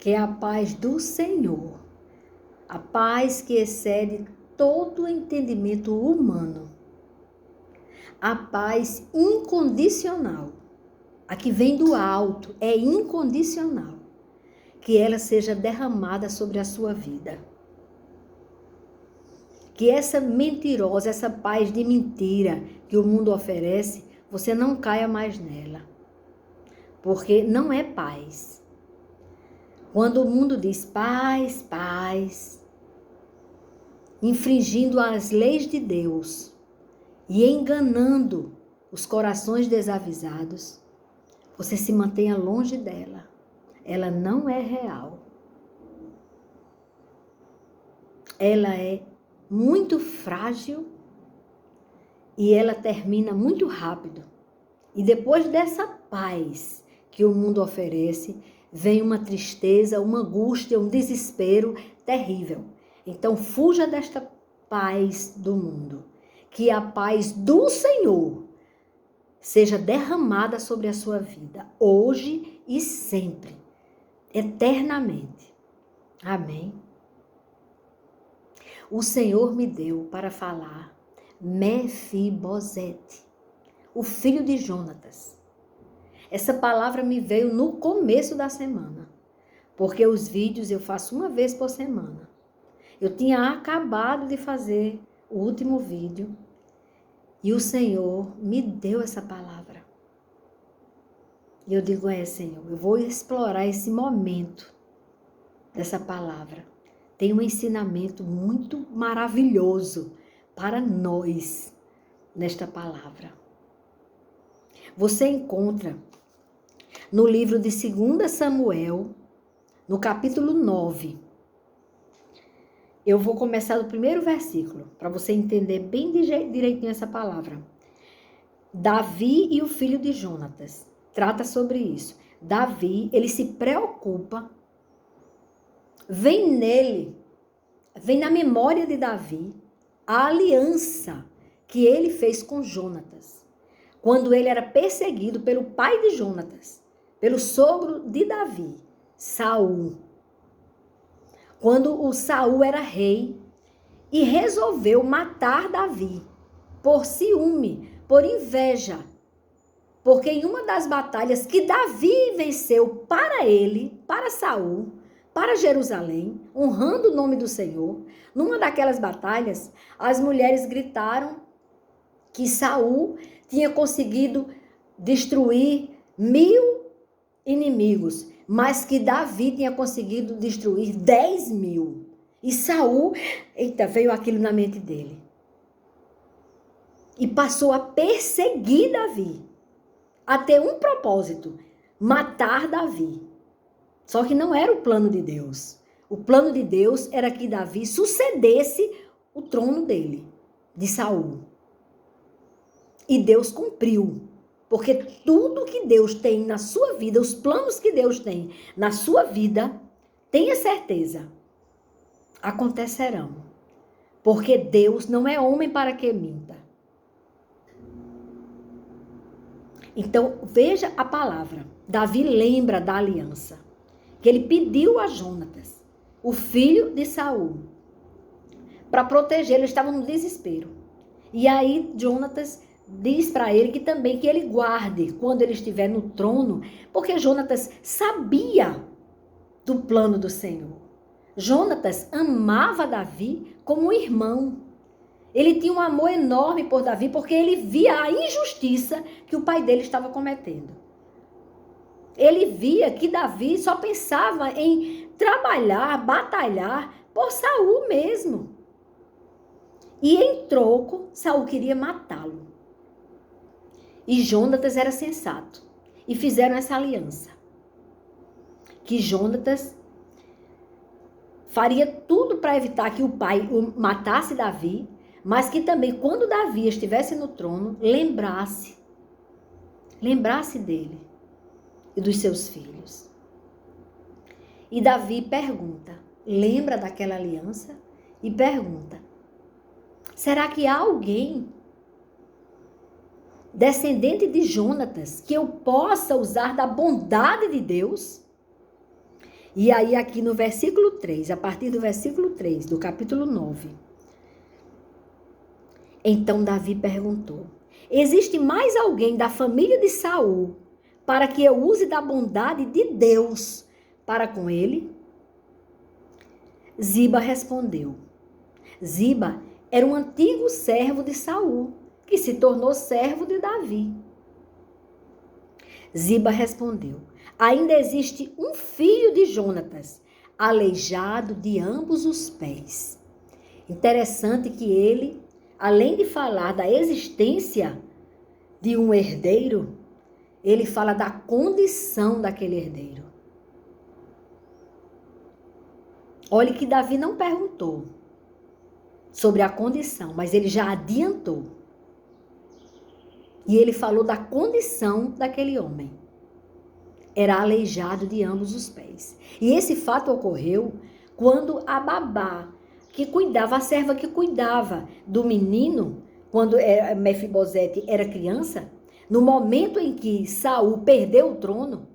que é a paz do Senhor, a paz que excede todo entendimento humano, a paz incondicional, a que vem do alto, é incondicional, que ela seja derramada sobre a sua vida. Que essa mentirosa, essa paz de mentira que o mundo oferece, você não caia mais nela. Porque não é paz. Quando o mundo diz paz, paz, infringindo as leis de Deus e enganando os corações desavisados, você se mantenha longe dela. Ela não é real. Ela é muito frágil e ela termina muito rápido. E depois dessa paz que o mundo oferece, vem uma tristeza, uma angústia, um desespero terrível. Então, fuja desta paz do mundo. Que a paz do Senhor seja derramada sobre a sua vida, hoje e sempre, eternamente. Amém. O Senhor me deu para falar Mefibosete, o filho de Jonatas. Essa palavra me veio no começo da semana, porque os vídeos eu faço uma vez por semana. Eu tinha acabado de fazer o último vídeo e o Senhor me deu essa palavra. E eu digo, Senhor, eu vou explorar esse momento dessa palavra. Tem um ensinamento muito maravilhoso para nós nesta palavra. Você encontra no livro de 2 Samuel, no capítulo 9. Eu vou começar do primeiro versículo, para você entender bem direitinho essa palavra. Davi e o filho de Jonatas. Trata sobre isso. Davi, ele se preocupa. Vem nele, vem na memória de Davi, a aliança que ele fez com Jonatas. Quando ele era perseguido pelo pai de Jonatas, pelo sogro de Davi, Saul. Quando o Saul era rei e resolveu matar Davi por ciúme, por inveja. Porque em uma das batalhas que Davi venceu para ele, para Saul, para Jerusalém, honrando o nome do Senhor, numa daquelas batalhas, as mulheres gritaram que Saul tinha conseguido destruir 1000 inimigos, mas que Davi tinha conseguido destruir 10.000. E Saul, veio aquilo na mente dele. E passou a perseguir Davi, a ter um propósito, matar Davi. Só que não era o plano de Deus. O plano de Deus era que Davi sucedesse o trono dele, de Saul. E Deus cumpriu. Porque tudo que Deus tem na sua vida, os planos que Deus tem na sua vida, tenha certeza, acontecerão. Porque Deus não é homem para que minta. Então, veja a palavra. Davi lembra da aliança que ele pediu a Jonatas, o filho de Saul, para protegê-lo. Ele estava no desespero. E aí, Jonatas diz para ele que ele guarde quando ele estiver no trono, porque Jonatas sabia do plano do Senhor. Jonatas amava Davi como um irmão. Ele tinha um amor enorme por Davi, porque ele via a injustiça que o pai dele estava cometendo. Ele via que Davi só pensava em trabalhar, batalhar por Saul mesmo. E em troco, Saul queria matá-lo. E Jonatas era sensato. E fizeram essa aliança. Que Jonatas faria tudo para evitar que o pai matasse Davi, mas que também, quando Davi estivesse no trono, lembrasse dele e dos seus filhos. E Davi pergunta, lembra daquela aliança? E pergunta, será que há alguém descendente de Jonatas que eu possa usar da bondade de Deus? E aí aqui no versículo 3, a partir do versículo 3, do capítulo 9. Então Davi perguntou: existe mais alguém da família de Saul para que eu use da bondade de Deus para com ele? Ziba respondeu. Ziba era um antigo servo de Saul, que se tornou servo de Davi. Ziba respondeu: ainda existe um filho de Jonatas, aleijado de ambos os pés. Interessante que ele, além de falar da existência de um herdeiro, ele fala da condição daquele herdeiro. Olhe que Davi não perguntou sobre a condição, mas ele já adiantou. E ele falou da condição daquele homem. Era aleijado de ambos os pés. E esse fato ocorreu quando a babá que cuidava, a serva que cuidava do menino, quando Mefibosete era criança, no momento em que Saul perdeu o trono,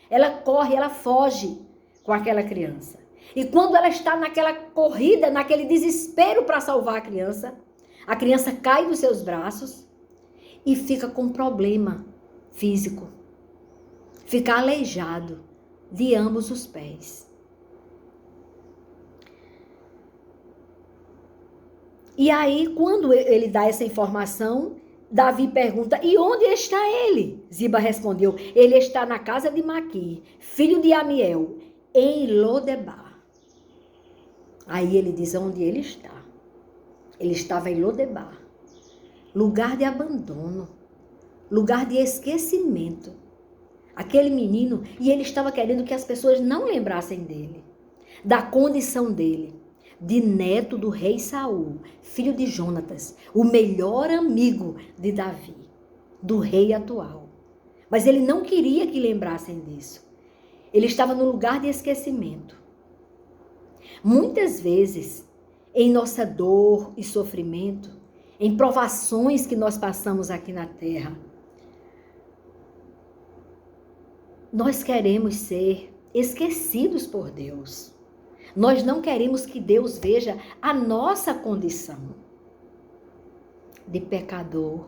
ela corre, ela foge com aquela criança. E quando ela está naquela corrida, naquele desespero para salvar a criança cai dos seus braços e fica com problema físico. Fica aleijado de ambos os pés. E aí, quando ele dá essa informação, Davi pergunta: e onde está ele? Ziba respondeu: ele está na casa de Maquir, filho de Amiel, em Lodebar. Aí ele diz onde ele está. Ele estava em Lodebar, lugar de abandono, lugar de esquecimento. Aquele menino, e ele estava querendo que as pessoas não lembrassem dele, da condição dele, de neto do rei Saul, filho de Jonatas, o melhor amigo de Davi, do rei atual. Mas ele não queria que lembrassem disso. Ele estava no lugar de esquecimento. Muitas vezes, em nossa dor e sofrimento, em provações que nós passamos aqui na terra, nós queremos ser esquecidos por Deus. Nós não queremos que Deus veja a nossa condição de pecador,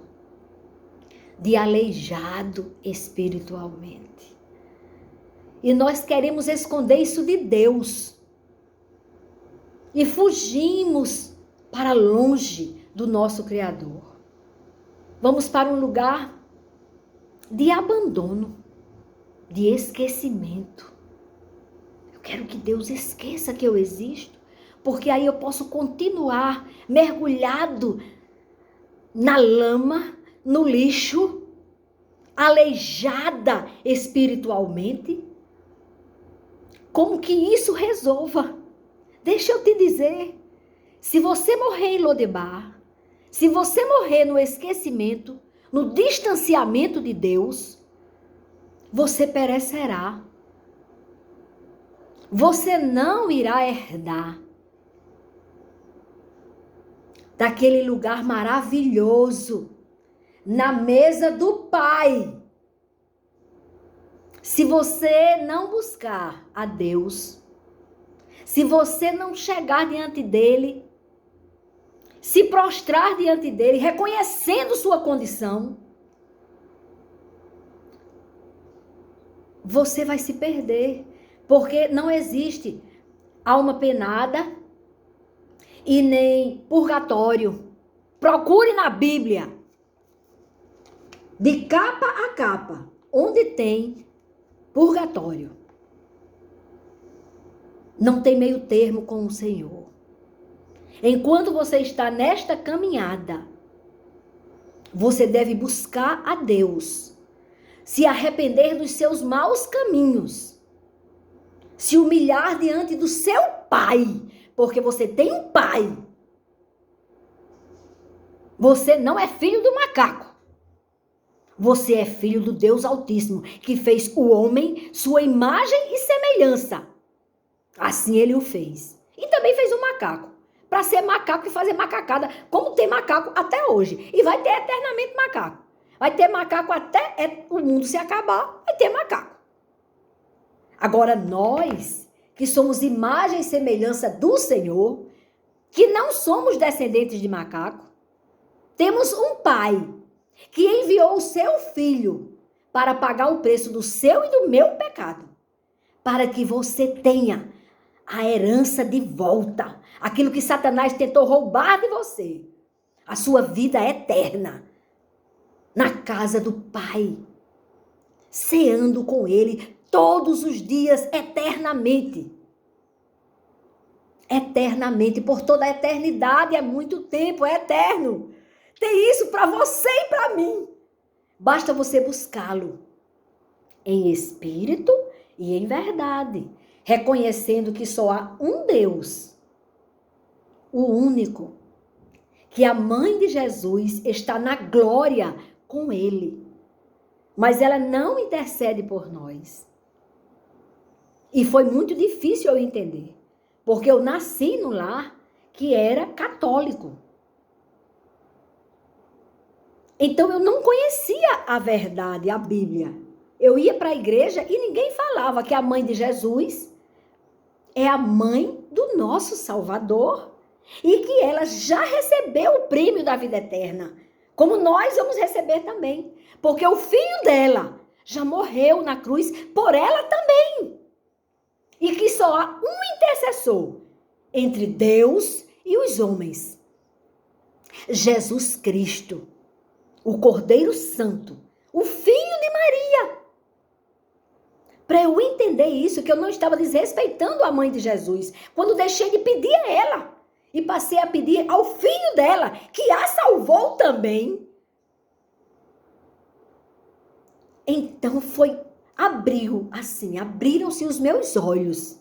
de aleijado espiritualmente. E nós queremos esconder isso de Deus. E fugimos para longe do nosso Criador. Vamos para um lugar de abandono, de esquecimento. Eu quero que Deus esqueça que eu existo, porque aí eu posso continuar mergulhado na lama, no lixo, aleijada espiritualmente. Como que isso resolva? Deixa eu te dizer, se você morrer em Lodebar, se você morrer no esquecimento, no distanciamento de Deus, você perecerá. Você não irá herdar daquele lugar maravilhoso, na mesa do Pai. Se você não buscar a Deus, se você não chegar diante dele, se prostrar diante dele, reconhecendo sua condição, você vai se perder, porque não existe alma penada e nem purgatório. Procure na Bíblia, de capa a capa, onde tem purgatório. Não tem meio termo com o Senhor. Enquanto você está nesta caminhada, você deve buscar a Deus, se arrepender dos seus maus caminhos, se humilhar diante do seu Pai, porque você tem um Pai. Você não é filho do macaco. Você é filho do Deus Altíssimo, que fez o homem sua imagem e semelhança. Assim ele o fez. E também fez um macaco. Para ser macaco e fazer macacada, como tem macaco até hoje. E vai ter eternamente macaco. Vai ter macaco até o mundo se acabar, vai ter macaco. Agora nós que somos imagem e semelhança do Senhor, que não somos descendentes de macaco. Temos um Pai que enviou o seu Filho para pagar o preço do seu e do meu pecado, para que você tenha a herança de volta, aquilo que Satanás tentou roubar de você, a sua vida eterna, na casa do Pai, ceando com Ele todos os dias, eternamente. Eternamente, por toda a eternidade, é muito tempo, é eterno. Tem isso para você e para mim. Basta você buscá-lo em espírito e em verdade, reconhecendo que só há um Deus, o único, que a mãe de Jesus está na glória com ele, mas ela não intercede por nós. E foi muito difícil eu entender, porque eu nasci no lar que era católico. Então eu não conhecia a verdade, a Bíblia. Eu ia para a igreja e ninguém falava que a mãe de Jesus é a mãe do nosso Salvador e que ela já recebeu o prêmio da vida eterna, como nós vamos receber também, porque o filho dela já morreu na cruz por ela também. E que só há um intercessor entre Deus e os homens. Jesus Cristo, o Cordeiro Santo, o Filho de Maria. Para eu entender isso, que eu não estava desrespeitando a mãe de Jesus, quando deixei de pedir a ela e passei a pedir ao filho dela, que a salvou também. Então abriram-se os meus olhos.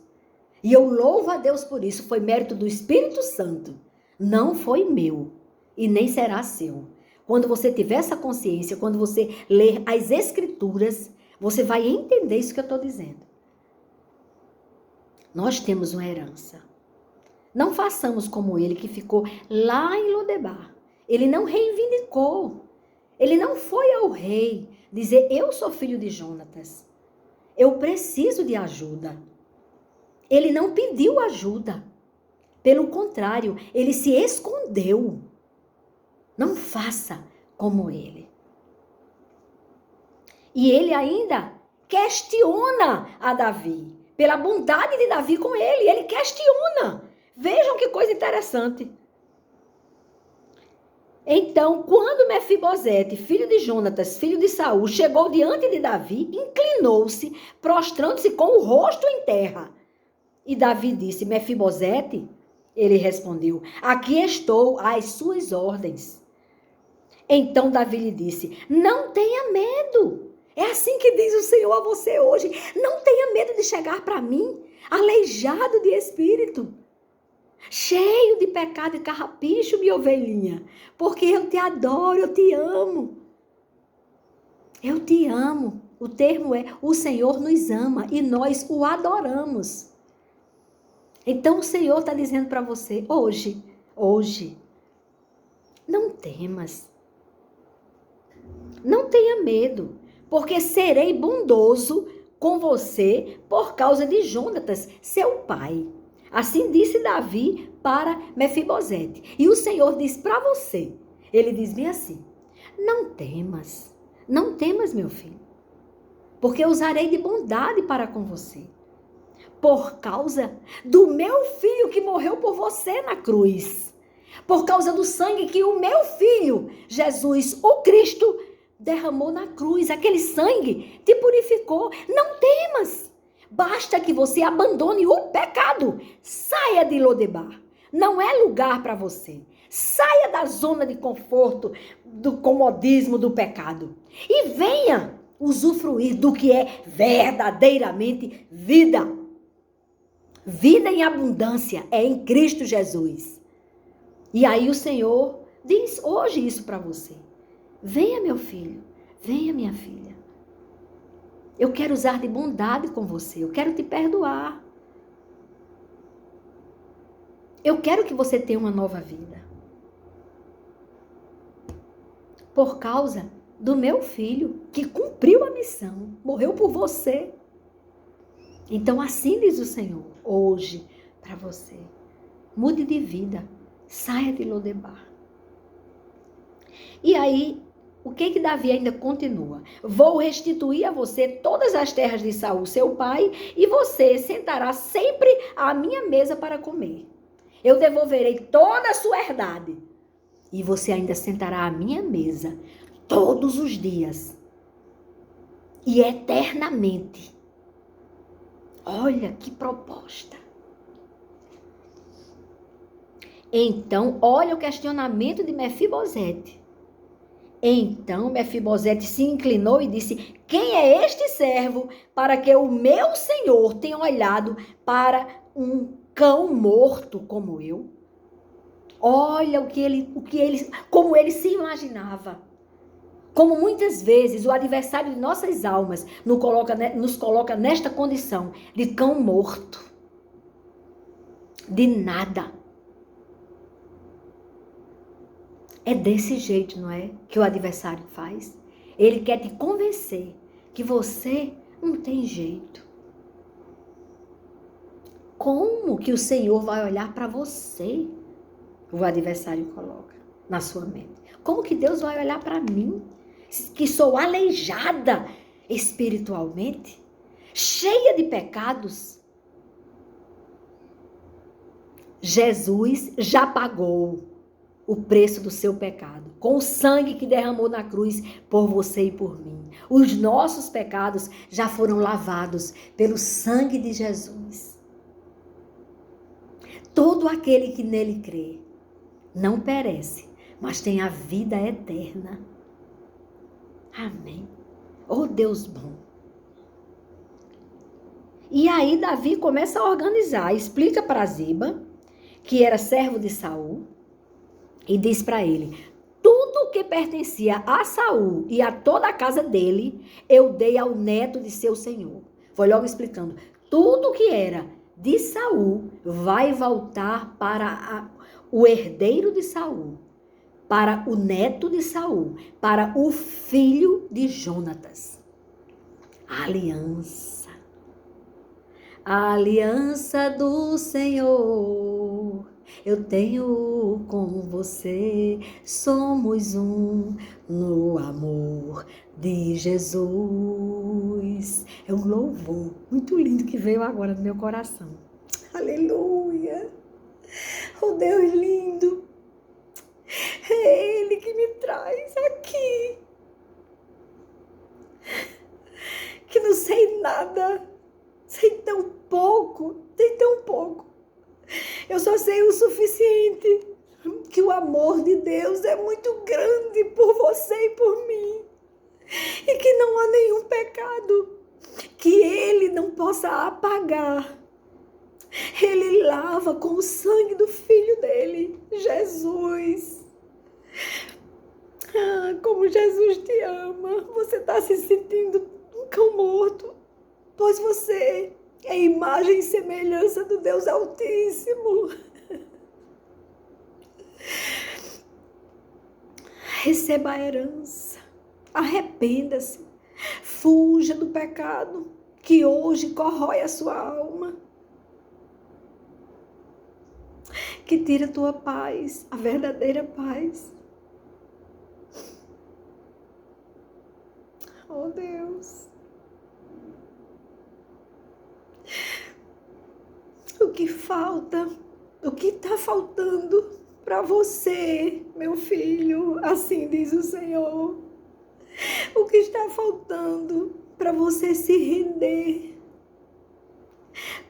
E eu louvo a Deus por isso, foi mérito do Espírito Santo. Não foi meu e nem será seu. Quando você tiver essa consciência, quando você ler as Escrituras, você vai entender isso que eu estou dizendo. Nós temos uma herança. Não façamos como ele que ficou lá em Lodebar. Ele não reivindicou. Ele não foi ao rei dizer, eu sou filho de Jonatas. Eu preciso de ajuda. Ele não pediu ajuda. Pelo contrário, ele se escondeu. Não faça como ele. E ele ainda questiona a Davi. Pela bondade de Davi com ele, ele questiona. Vejam que coisa interessante. Então, quando Mefibosete, filho de Jonatas, filho de Saul, chegou diante de Davi, inclinou-se, prostrando-se com o rosto em terra. E Davi disse, Mefibosete? Ele respondeu, aqui estou às suas ordens. Então Davi lhe disse, não tenha medo. É assim que diz o Senhor a você hoje. Não tenha medo de chegar para mim, aleijado de espírito, cheio de pecado e carrapicho, minha ovelhinha, porque eu te adoro, eu te amo. Eu te amo. O termo é, o Senhor nos ama e nós o adoramos. Então o Senhor está dizendo para você, hoje, não temas. Não tenha medo, porque serei bondoso com você por causa de Jonatas, seu pai. Assim disse Davi para Mefibosete. E o Senhor diz para você, ele diz bem assim, não temas, meu filho, porque eu usarei de bondade para com você, por causa do meu filho que morreu por você na cruz, por causa do sangue que o meu filho, Jesus, o Cristo, derramou na cruz. Aquele sangue te purificou. Não temas. Basta que você abandone o pecado. Saia de Lodebar. Não é lugar para você. Saia da zona de conforto, do comodismo do pecado. E venha usufruir do que é verdadeiramente vida. Vida em abundância é em Cristo Jesus. E aí o Senhor diz hoje isso para você. Venha, meu filho, venha, minha filha. Eu quero usar de bondade com você, eu quero te perdoar. Eu quero que você tenha uma nova vida. Por causa do meu filho, que cumpriu a missão, morreu por você. Então assim diz o Senhor, hoje, para você. Mude de vida, saia de Lodebar. E aí, o que Davi ainda continua? Vou restituir a você todas as terras de Saul, seu pai, e você sentará sempre à minha mesa para comer. Eu devolverei toda a sua herdade, e você ainda sentará à minha mesa todos os dias e eternamente. Olha que proposta. Então, olha o questionamento de Mefibosete. Então Mefibosete se inclinou e disse: quem é este servo para que o meu senhor tenha olhado para um cão morto como eu? Olha como ele se imaginava. Como muitas vezes o adversário de nossas almas nos coloca nesta condição de cão morto, de nada. É desse jeito, não é? Que o adversário faz. Ele quer te convencer que você não tem jeito. Como que o Senhor vai olhar para você? O adversário coloca na sua mente. Como que Deus vai olhar para mim, que sou aleijada espiritualmente, cheia de pecados? Jesus já pagou o preço do seu pecado, com o sangue que derramou na cruz por você e por mim. Os nossos pecados já foram lavados pelo sangue de Jesus. Todo aquele que nele crê não perece, mas tem a vida eterna. Amém. Oh, Deus bom. E aí Davi começa a organizar, explica para Ziba, que era servo de Saul, e diz para ele: tudo que pertencia a Saul e a toda a casa dele, eu dei ao neto de seu senhor. Foi logo explicando. Tudo que era de Saul vai voltar para o herdeiro de Saul, para o neto de Saul, para o filho de Jonatas. A aliança. A aliança do Senhor eu tenho com você, somos um no amor de Jesus. É um louvor muito lindo que veio agora no meu coração. Aleluia! Oh Deus lindo! É Ele que me traz aqui. Que não sei nada, sei tão pouco, Eu só sei o suficiente, que o amor de Deus é muito grande por você e por mim. E que não há nenhum pecado que Ele não possa apagar. Ele lava com o sangue do Filho dele, Jesus. Ah, como Jesus te ama. Você está se sentindo um cão morto, pois você é imagem e semelhança do Deus Altíssimo. Receba a herança. Arrependa-se. Fuja do pecado que hoje corrói a sua alma. Que tira a tua paz, a verdadeira paz. Oh Deus. O que falta? O que está faltando para você, meu filho? Assim diz o Senhor. O que está faltando para você se render?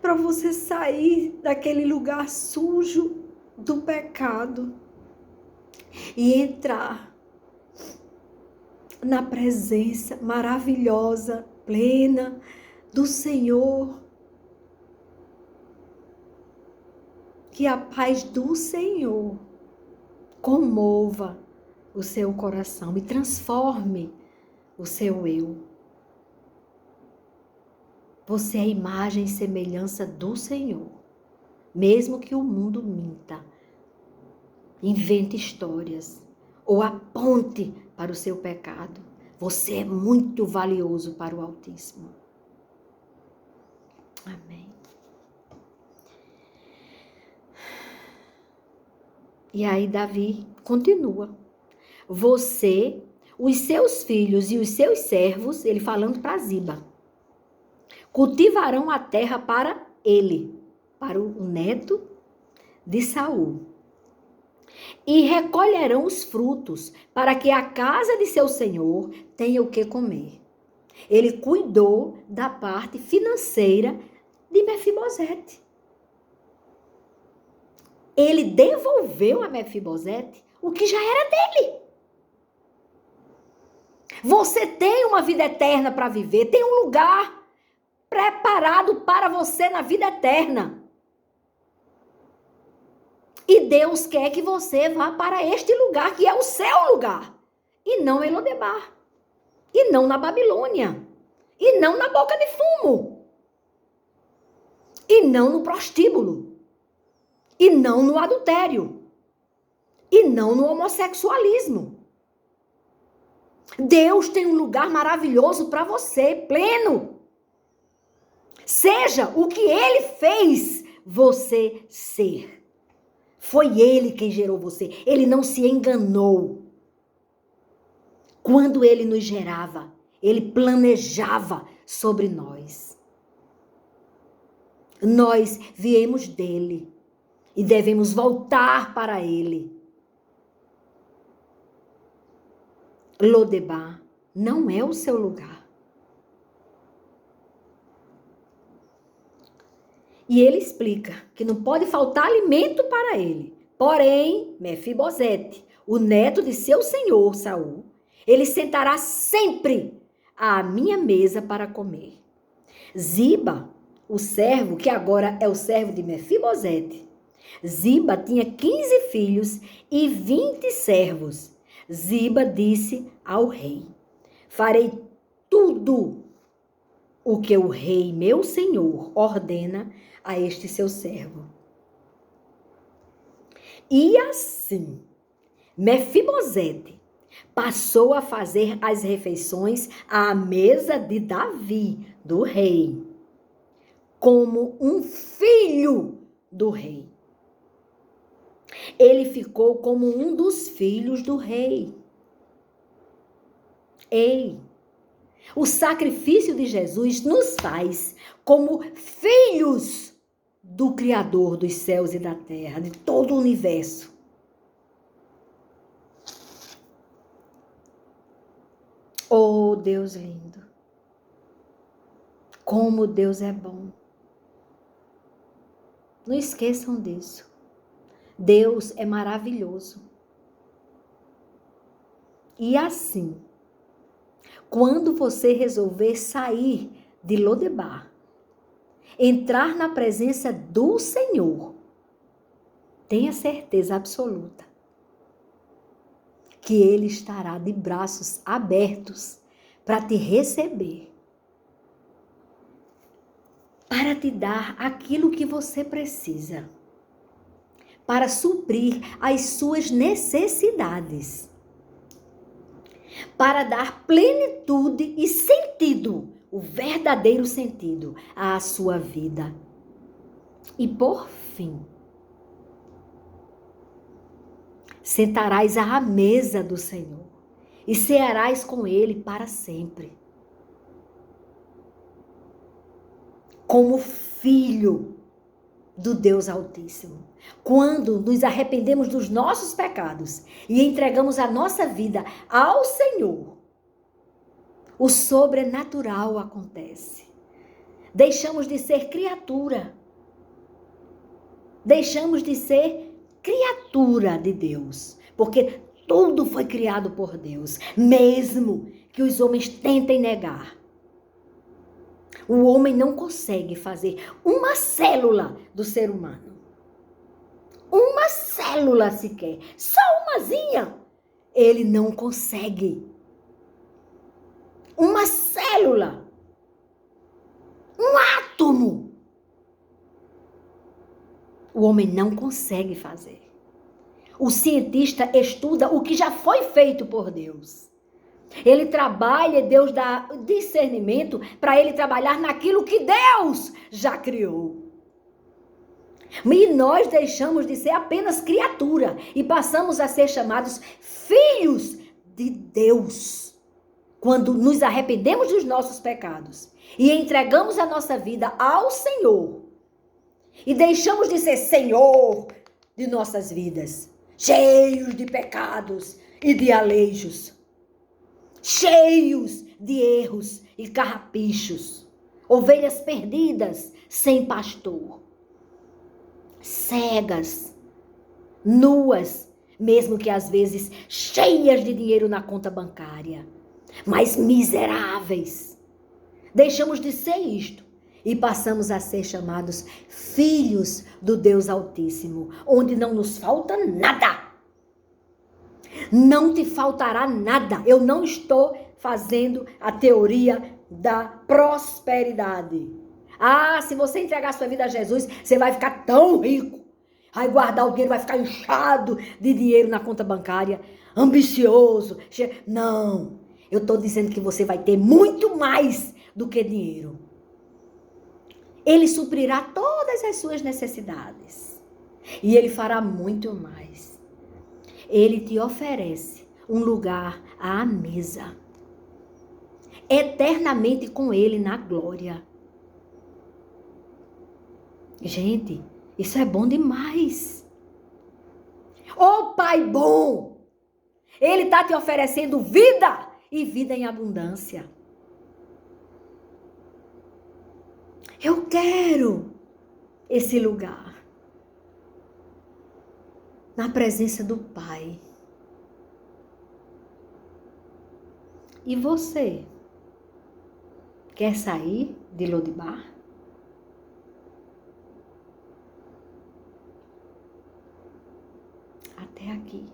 Para você sair daquele lugar sujo do pecado e entrar na presença maravilhosa, plena do Senhor. Que a paz do Senhor comova o seu coração e transforme o seu eu. Você é a imagem e semelhança do Senhor. Mesmo que o mundo minta, invente histórias ou aponte para o seu pecado, você é muito valioso para o Altíssimo. Amém. E aí Davi continua. Você, os seus filhos e os seus servos, ele falando para Ziba, cultivarão a terra para ele, para o neto de Saul, e recolherão os frutos, para que a casa de seu senhor tenha o que comer. Ele cuidou da parte financeira de Mefibosete. Ele devolveu a Mefibosete o que já era dele. Você tem uma vida eterna para viver, tem um lugar preparado para você na vida eterna. E Deus quer que você vá para este lugar, que é o seu lugar. E não em Lodebar. E não na Babilônia. E não na boca de fumo. E não no prostíbulo. E não no adultério. E não no homossexualismo. Deus tem um lugar maravilhoso para você, pleno. Seja o que Ele fez você ser. Foi Ele quem gerou você. Ele não se enganou. Quando Ele nos gerava, Ele planejava sobre nós. Nós viemos dEle e devemos voltar para Ele. Lodebar não é o seu lugar. E ele explica que não pode faltar alimento para ele. Porém, Mefibosete, o neto de seu senhor Saul, ele sentará sempre à minha mesa para comer. Ziba, o servo, que agora é o servo de Mefibosete. Ziba tinha 15 filhos e 20 servos. Ziba disse ao rei: farei tudo o que o rei, meu senhor, ordena a este seu servo. E assim, Mefibosete passou a fazer as refeições à mesa de Davi, do rei, como um filho do rei. Ele ficou como um dos filhos do rei. Ei, o sacrifício de Jesus nos faz como filhos do Criador dos céus e da terra, de todo o universo. Oh, Deus lindo! Como Deus é bom! Não esqueçam disso. Deus é maravilhoso. E assim, quando você resolver sair de Lodebar, entrar na presença do Senhor, tenha certeza absoluta que Ele estará de braços abertos para te receber, para te dar aquilo que você precisa, para suprir as suas necessidades, para dar plenitude e sentido, o verdadeiro sentido à sua vida. E por fim, sentarás à mesa do Senhor e cearás com Ele para sempre. Como filho do Deus Altíssimo. Quando nos arrependemos dos nossos pecados e entregamos a nossa vida ao Senhor, o sobrenatural acontece. Deixamos de ser criatura. Deixamos de ser criatura de Deus. Porque tudo foi criado por Deus. Mesmo que os homens tentem negar. O homem não consegue fazer uma célula do ser humano. Uma célula sequer. Só umazinha. Ele não consegue. Uma célula. Um átomo. O homem não consegue fazer. O cientista estuda o que já foi feito por Deus. Ele trabalha, Deus dá discernimento para ele trabalhar naquilo que Deus já criou. E nós deixamos de ser apenas criatura e passamos a ser chamados filhos de Deus. Quando nos arrependemos dos nossos pecados e entregamos a nossa vida ao Senhor e deixamos de ser Senhor de nossas vidas, cheios de pecados e de aleijos, cheios de erros e carrapichos, ovelhas perdidas sem pastor, cegas, nuas, mesmo que às vezes cheias de dinheiro na conta bancária, mas miseráveis. Deixamos de ser isto e passamos a ser chamados filhos do Deus Altíssimo, onde não nos falta nada. Não te faltará nada. Eu não estou fazendo a teoria da prosperidade. Ah, se você entregar sua vida a Jesus, você vai ficar tão rico. Vai guardar o dinheiro, vai ficar inchado de dinheiro na conta bancária, ambicioso. Não, eu estou dizendo que você vai ter muito mais do que dinheiro. Ele suprirá todas as suas necessidades. E ele fará muito mais. Ele te oferece um lugar à mesa, eternamente com ele na glória. Gente, isso é bom demais. Ô Pai bom, ele está te oferecendo vida e vida em abundância. Eu quero esse lugar na presença do Pai. E você quer sair de Lodibar? Até aqui.